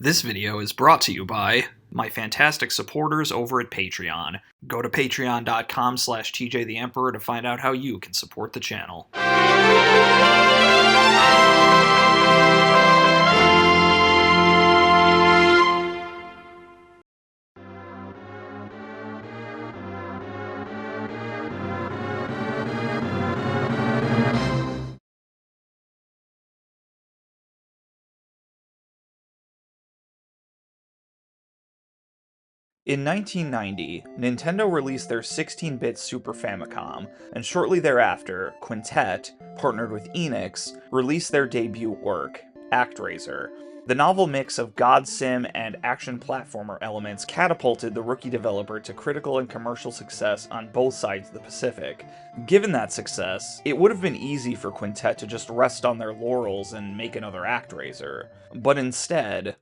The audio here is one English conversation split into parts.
This video is brought to you by my fantastic supporters over at Patreon. Go to patreon.com/TJTheEmperor to find out how you can support the channel. In 1990, Nintendo released their 16-bit Super Famicom, and shortly thereafter, Quintet, partnered with Enix, released their debut work, ActRaiser. The novel mix of god sim and action platformer elements catapulted the rookie developer to critical and commercial success on both sides of the Pacific. Given that success, it would have been easy for Quintet to just rest on their laurels and make another ActRaiser. But instead,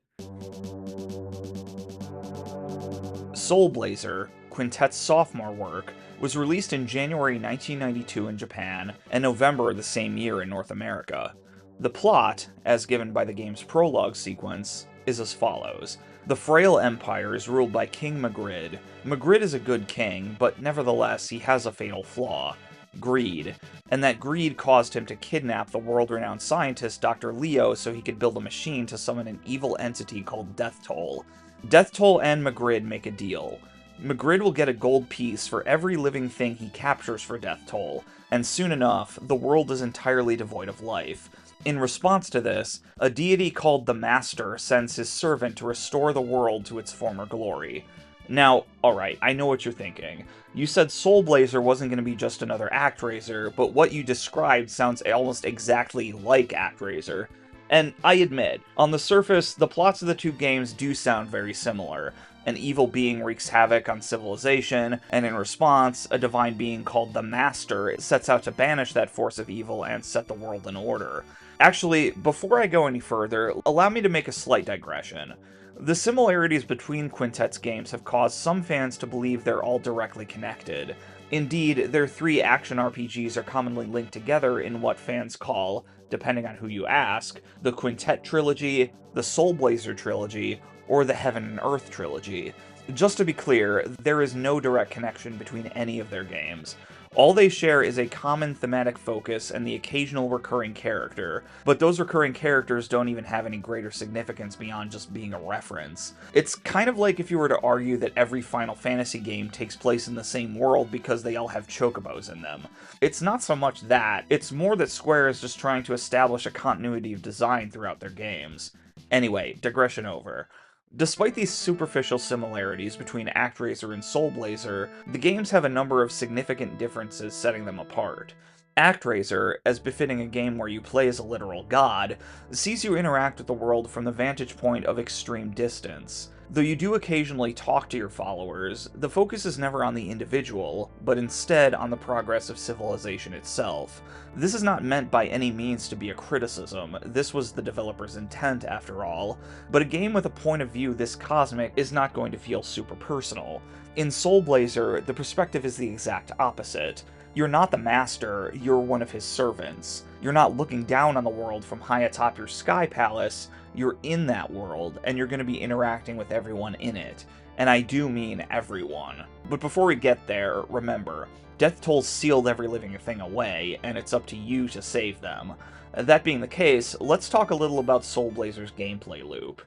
Soul Blazer, Quintet's sophomore work, was released in January 1992 in Japan and November the same year in North America. The plot, as given by the game's prologue sequence, is as follows. The frail empire is ruled by King Magritte. Magritte is a good king, but nevertheless he has a fatal flaw: greed. And that greed caused him to kidnap the world-renowned scientist Dr. Leo so he could build a machine to summon an evil entity called Death Toll. Death Toll and Magritte make a deal. Magritte will get a gold piece for every living thing he captures for Death Toll, and soon enough, the world is entirely devoid of life. In response to this, a deity called the Master sends his servant to restore the world to its former glory. Now, alright, I know what you're thinking. You said Soul Blazer wasn't going to be just another ActRaiser, but what you described sounds almost exactly like ActRaiser. And I admit, on the surface, the plots of the two games do sound very similar. An evil being wreaks havoc on civilization, and in response, a divine being called the Master sets out to banish that force of evil and set the world in order. Actually, before I go any further, allow me to make a slight digression. The similarities between Quintet's games have caused some fans to believe they're all directly connected. Indeed, their three action RPGs are commonly linked together in what fans call, depending on who you ask, the Quintet Trilogy, the Soul Blazer Trilogy, or the Heaven and Earth Trilogy. Just to be clear, there is no direct connection between any of their games. All they share is a common thematic focus and the occasional recurring character, but those recurring characters don't even have any greater significance beyond just being a reference. It's kind of like if you were to argue that every Final Fantasy game takes place in the same world because they all have chocobos in them. It's not so much that, it's more that Square is just trying to establish a continuity of design throughout their games. Anyway, digression over. Despite these superficial similarities between ActRaiser and Soul Blazer, the games have a number of significant differences setting them apart. ActRaiser, as befitting a game where you play as a literal god, sees you interact with the world from the vantage point of extreme distance. Though you do occasionally talk to your followers, the focus is never on the individual, but instead on the progress of civilization itself. This is not meant by any means to be a criticism, this was the developer's intent after all, but a game with a point of view this cosmic is not going to feel super personal. In Soul Blazer, the perspective is the exact opposite. You're not the Master, you're one of his servants. You're not looking down on the world from high atop your sky palace, you're in that world, and you're going to be interacting with everyone in it. And I do mean everyone. But before we get there, remember, Death Toll sealed every living thing away, and it's up to you to save them. That being the case, let's talk a little about Soul Blazer's gameplay loop.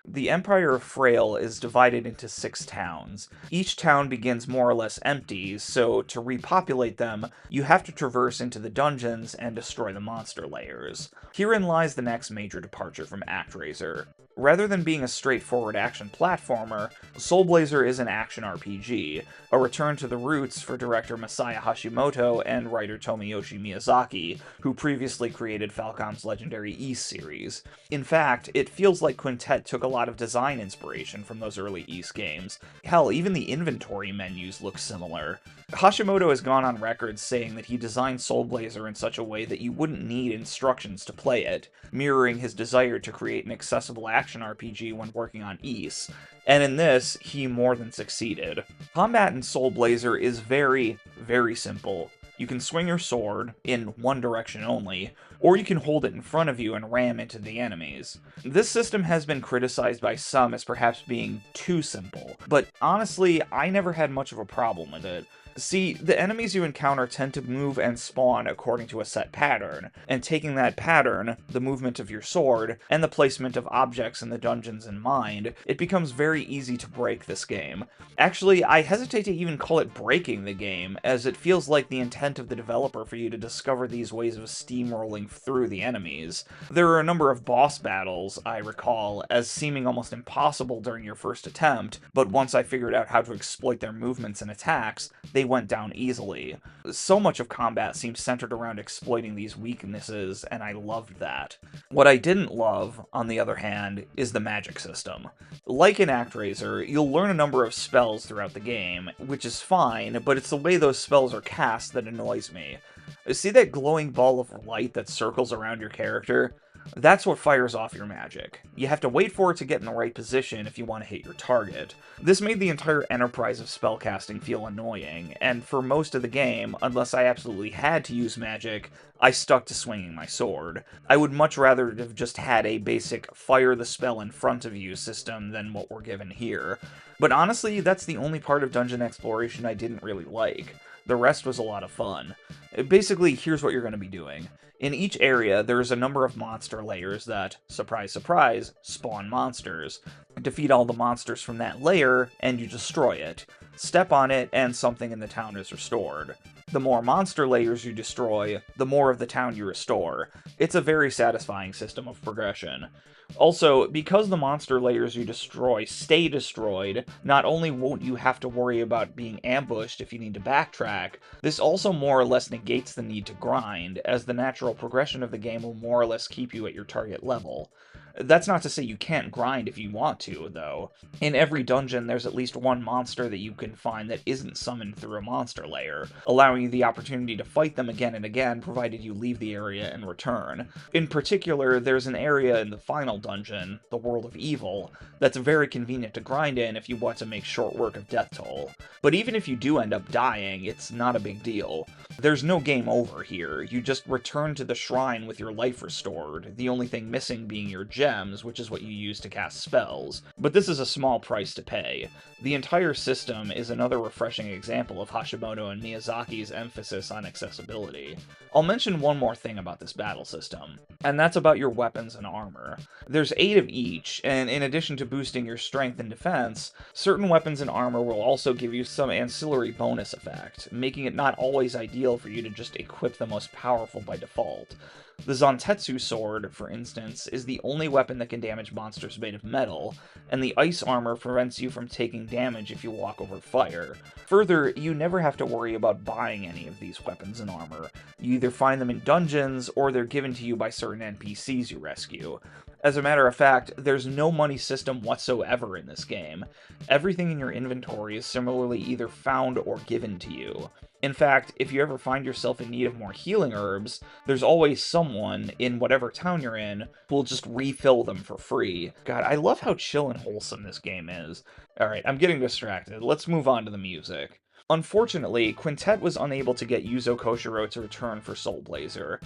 The Empire of Frail is divided into 6 towns. Each town begins more or less empty, so to repopulate them, you have to traverse into the dungeons and destroy the monster layers. Herein lies the next major departure from ActRaiser. Rather than being a straightforward action platformer, Soul Blazer is an action RPG, a return to the roots for director Masaya Hashimoto and writer Tomoyoshi Miyazaki, who previously created Falcom's legendary Ys series. In fact, it feels like Quintet took a lot of design inspiration from those early Ys games. Hell, even the inventory menus look similar. Hashimoto has gone on record saying that he designed Soul Blazer in such a way that you wouldn't need instructions to play it, mirroring his desire to create an accessible action RPG when working on Ys, and in this, he more than succeeded. Combat in Soul Blazer is very, very simple. You can swing your sword in one direction only, or you can hold it in front of you and ram into the enemies. This system has been criticized by some as perhaps being too simple, but honestly, I never had much of a problem with it. See, the enemies you encounter tend to move and spawn according to a set pattern, and taking that pattern, the movement of your sword, and the placement of objects in the dungeons in mind, it becomes very easy to break this game. Actually, I hesitate to even call it breaking the game, as it feels like the intent of the developer for you to discover these ways of steamrolling through the enemies. There are a number of boss battles, I recall, as seeming almost impossible during your first attempt, but once I figured out how to exploit their movements and attacks, they went down easily. So much of combat seems centered around exploiting these weaknesses, and I loved that. What I didn't love, on the other hand, is the magic system. Like in ActRaiser, you'll learn a number of spells throughout the game, which is fine, but it's the way those spells are cast that annoys me. See that glowing ball of light that circles around your character? That's what fires off your magic. You have to wait for it to get in the right position if you want to hit your target. This made the entire enterprise of spellcasting feel annoying, and for most of the game, unless I absolutely had to use magic, I stuck to swinging my sword. I would much rather have just had a basic fire the spell in front of you system than what we're given here. But honestly, that's the only part of dungeon exploration I didn't really like. The rest was a lot of fun. Basically, here's what you're going to be doing. In each area, there's a number of monster layers that, surprise surprise, spawn monsters. Defeat all the monsters from that layer, and you destroy it. Step on it, and something in the town is restored. The more monster layers you destroy, the more of the town you restore. It's a very satisfying system of progression. Also, because the monster layers you destroy stay destroyed, not only won't you have to worry about being ambushed if you need to backtrack, this also more or less negates the need to grind, as the natural progression of the game will more or less keep you at your target level. That's not to say you can't grind if you want to, though. In every dungeon, there's at least one monster that you can find that isn't summoned through a monster layer, allowing you the opportunity to fight them again and again, provided you leave the area and return. In particular, there's an area in the final dungeon, the World of Evil, that's very convenient to grind in if you want to make short work of death toll. But even if you do end up dying, it's not a big deal. There's no game over here, you just return to the shrine with your life restored, the only thing missing being your gems, which is what you use to cast spells. But this is a small price to pay. The entire system is another refreshing example of Hashimoto and Miyazaki's emphasis on accessibility. I'll mention one more thing about this battle system, and that's about your weapons and armor. There's 8 of each, and in addition to boosting your strength and defense, certain weapons and armor will also give you some ancillary bonus effect, making it not always ideal for you to just equip the most powerful by default. The Zantetsu sword, for instance, is the only weapon that can damage monsters made of metal, and the ice armor prevents you from taking damage if you walk over fire. Further, you never have to worry about buying any of these weapons and armor. You either find them in dungeons, or they're given to you by certain NPCs you rescue. As a matter of fact, there's no money system whatsoever in this game. Everything in your inventory is similarly either found or given to you. In fact, if you ever find yourself in need of more healing herbs, there's always someone, in whatever town you're in, who will just refill them for free. God, I love how chill and wholesome this game is. Alright, I'm getting distracted. Let's move on to the music. Unfortunately, Quintet was unable to get Yuzo Koshiro to return for Soul Blazer.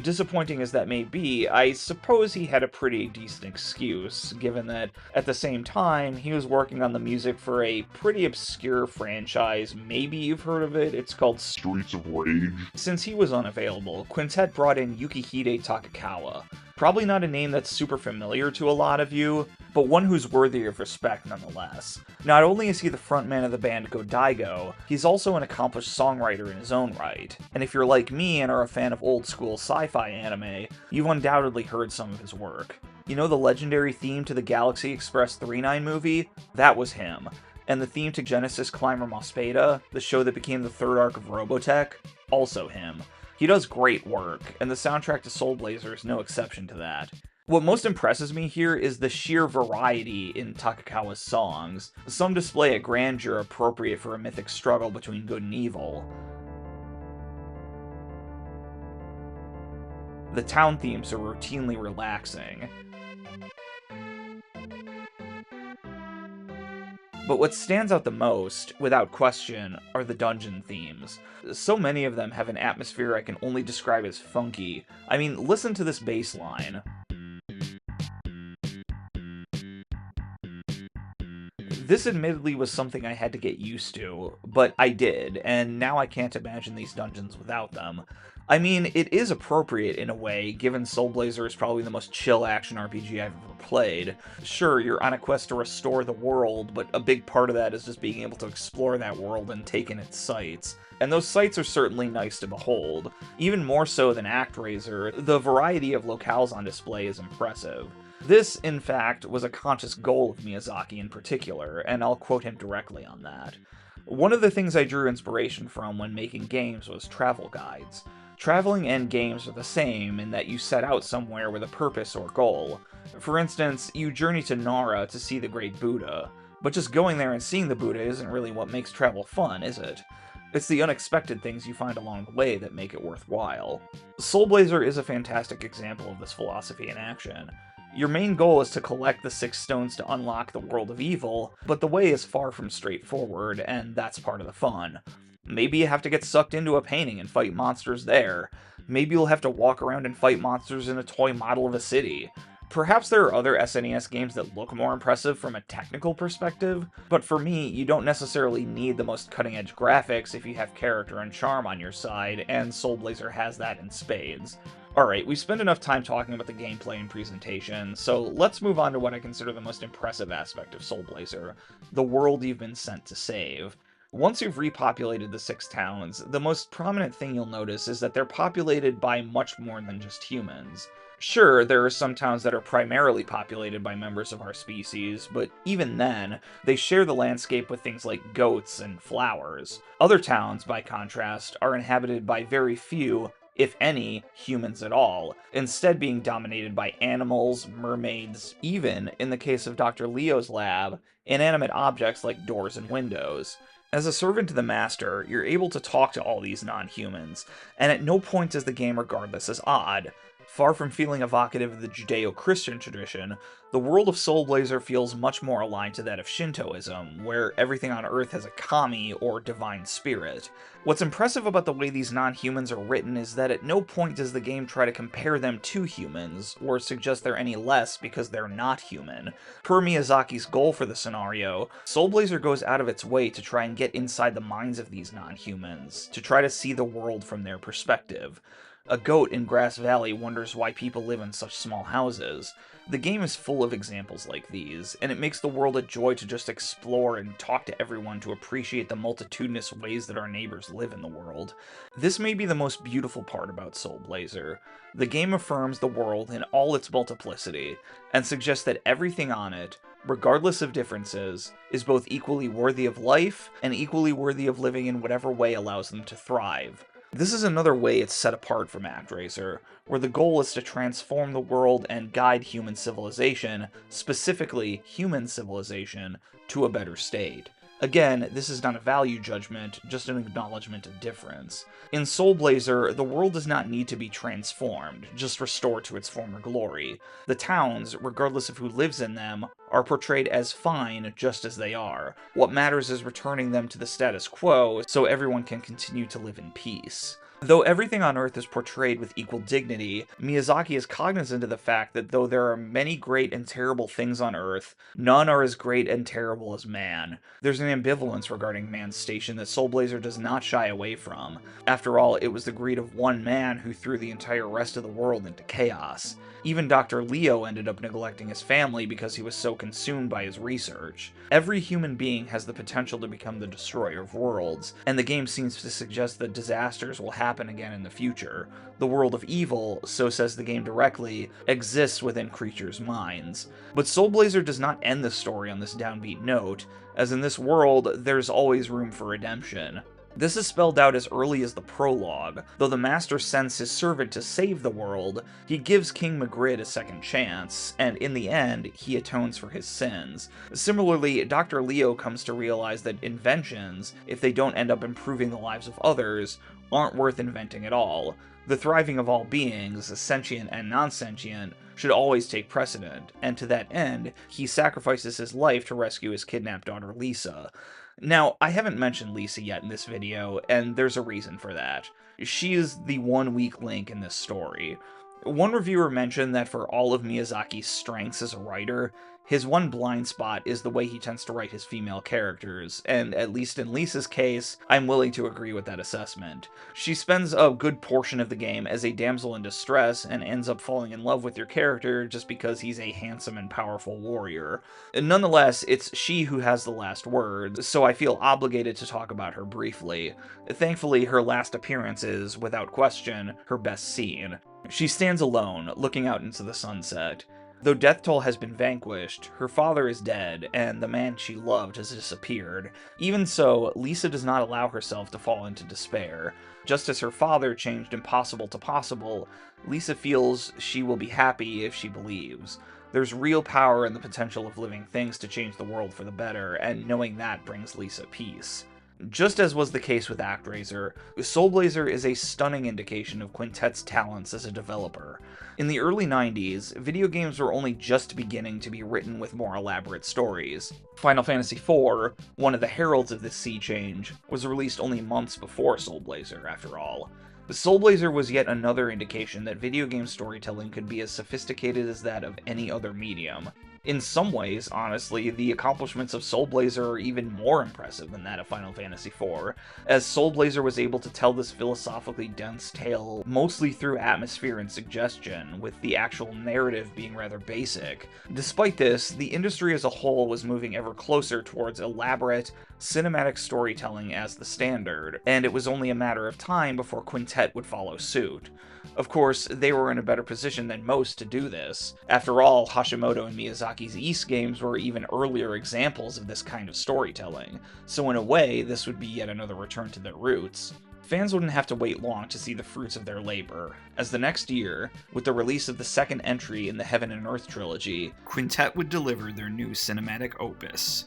Disappointing as that may be, I suppose he had a pretty decent excuse, given that, at the same time, he was working on the music for a pretty obscure franchise. Maybe you've heard of it, it's called Streets of Rage. Since he was unavailable, Quintet brought in Yukihide Takakawa. Probably not a name that's super familiar to a lot of you, but one who's worthy of respect nonetheless. Not only is he the frontman of the band Godigo, he's also an accomplished songwriter in his own right. And if you're like me and are a fan of old-school sci-fi anime, you've undoubtedly heard some of his work. You know the legendary theme to the Galaxy Express 39 movie? That was him. And the theme to Genesis Climber Mospeada, the show that became the third arc of Robotech? Also him. He does great work, and the soundtrack to Soul Blazer is no exception to that. What most impresses me here is the sheer variety in Takakawa's songs. Some display a grandeur appropriate for a mythic struggle between good and evil. The town themes are routinely relaxing. But what stands out the most, without question, are the dungeon themes. So many of them have an atmosphere I can only describe as funky. I mean, listen to this bass line. This admittedly was something I had to get used to, but I did, and now I can't imagine these dungeons without them. I mean, it is appropriate in a way, given Soul Blazer is probably the most chill action RPG I've ever played. Sure, you're on a quest to restore the world, but a big part of that is just being able to explore that world and take in its sights. And those sights are certainly nice to behold. Even more so than ActRaiser, the variety of locales on display is impressive. This, in fact, was a conscious goal of Miyazaki in particular, and I'll quote him directly on that. One of the things I drew inspiration from when making games was travel guides. Traveling and games are the same in that you set out somewhere with a purpose or goal. For instance, you journey to Nara to see the Great Buddha, but just going there and seeing the Buddha isn't really what makes travel fun, is it? It's the unexpected things you find along the way that make it worthwhile. Soul Blazer is a fantastic example of this philosophy in action. Your main goal is to collect the 6 stones to unlock the world of evil, but the way is far from straightforward, and that's part of the fun. Maybe you have to get sucked into a painting and fight monsters there. Maybe you'll have to walk around and fight monsters in a toy model of a city. Perhaps there are other SNES games that look more impressive from a technical perspective, but for me, you don't necessarily need the most cutting-edge graphics if you have character and charm on your side, and Soul Blazer has that in spades. Alright, we spent enough time talking about the gameplay and presentation, so let's move on to what I consider the most impressive aspect of Soul Blazer, the world you've been sent to save. Once you've repopulated the 6 towns, the most prominent thing you'll notice is that they're populated by much more than just humans. Sure, there are some towns that are primarily populated by members of our species, but even then, they share the landscape with things like goats and flowers. Other towns, by contrast, are inhabited by very few, if any, humans at all, instead being dominated by animals, mermaids, even, in the case of Dr. Leo's lab, inanimate objects like doors and windows. As a servant to the Master, you're able to talk to all these non-humans, and at no point does the game regard this as odd. Far from feeling evocative of the Judeo-Christian tradition, the world of Soul Blazer feels much more aligned to that of Shintoism, where everything on Earth has a kami, or divine spirit. What's impressive about the way these non-humans are written is that at no point does the game try to compare them to humans, or suggest they're any less because they're not human. Per Miyazaki's goal for the scenario, Soul Blazer goes out of its way to try and get inside the minds of these non-humans, to try to see the world from their perspective. A goat in Grass Valley wonders why people live in such small houses. The game is full of examples like these, and it makes the world a joy to just explore and talk to everyone to appreciate the multitudinous ways that our neighbors live in the world. This may be the most beautiful part about Soul Blazer. The game affirms the world in all its multiplicity, and suggests that everything on it, regardless of differences, is both equally worthy of life and equally worthy of living in whatever way allows them to thrive. This is another way it's set apart from ActRaiser, where the goal is to transform the world and guide human civilization, specifically human civilization, to a better state. Again, this is not a value judgment, just an acknowledgement of difference. In Soul Blazer, the world does not need to be transformed, just restored to its former glory. The towns, regardless of who lives in them, are portrayed as fine just as they are. What matters is returning them to the status quo so everyone can continue to live in peace. Though everything on Earth is portrayed with equal dignity, Miyazaki is cognizant of the fact that though there are many great and terrible things on Earth, none are as great and terrible as man. There's an ambivalence regarding man's station that Soul Blazer does not shy away from. After all, it was the greed of one man who threw the entire rest of the world into chaos. Even Dr. Leo ended up neglecting his family because he was so consumed by his research. Every human being has the potential to become the destroyer of worlds, and the game seems to suggest that disasters will happen again in the future. The world of evil, so says the game directly, exists within creatures' minds. But Soul Blazer does not end the story on this downbeat note, as in this world, there's always room for redemption. This is spelled out as early as the prologue. Though the Master sends his servant to save the world, he gives King Magritte a second chance, and in the end, he atones for his sins. Similarly, Dr. Leo comes to realize that inventions, if they don't end up improving the lives of others, aren't worth inventing at all. The thriving of all beings, sentient and non-sentient, should always take precedent, and to that end, he sacrifices his life to rescue his kidnapped daughter Lisa. Now, I haven't mentioned Lisa yet in this video, and there's a reason for that. She is the one weak link in this story. One reviewer mentioned that for all of Miyazaki's strengths as a writer, his one blind spot is the way he tends to write his female characters, and at least in Lisa's case, I'm willing to agree with that assessment. She spends a good portion of the game as a damsel in distress and ends up falling in love with your character just because he's a handsome and powerful warrior. Nonetheless, it's she who has the last word, so I feel obligated to talk about her briefly. Thankfully, her last appearance is, without question, her best scene. She stands alone, looking out into the sunset. Though Death Toll has been vanquished, her father is dead, and the man she loved has disappeared. Even so, Lisa does not allow herself to fall into despair. Just as her father changed impossible to possible, Lisa feels she will be happy if she believes. There's real power in the potential of living things to change the world for the better, and knowing that brings Lisa peace. Just as was the case with ActRaiser, Soul Blazer is a stunning indication of Quintet's talents as a developer. In the early 90s, video games were only just beginning to be written with more elaborate stories. Final Fantasy IV, one of the heralds of this sea change, was released only months before Soul Blazer, after all. Soul Blazer was yet another indication that video game storytelling could be as sophisticated as that of any other medium. In some ways, honestly, the accomplishments of Soul Blazer are even more impressive than that of Final Fantasy IV, as Soul Blazer was able to tell this philosophically dense tale mostly through atmosphere and suggestion, with the actual narrative being rather basic. Despite this, the industry as a whole was moving ever closer towards elaborate, cinematic storytelling as the standard, and it was only a matter of time before Quintet would follow suit. Of course, they were in a better position than most to do this. After all, Hashimoto and Miyazaki's Ys games were even earlier examples of this kind of storytelling, so in a way, this would be yet another return to their roots. Fans wouldn't have to wait long to see the fruits of their labor, as the next year, with the release of the second entry in the Heaven and Earth Trilogy, Quintet would deliver their new cinematic opus.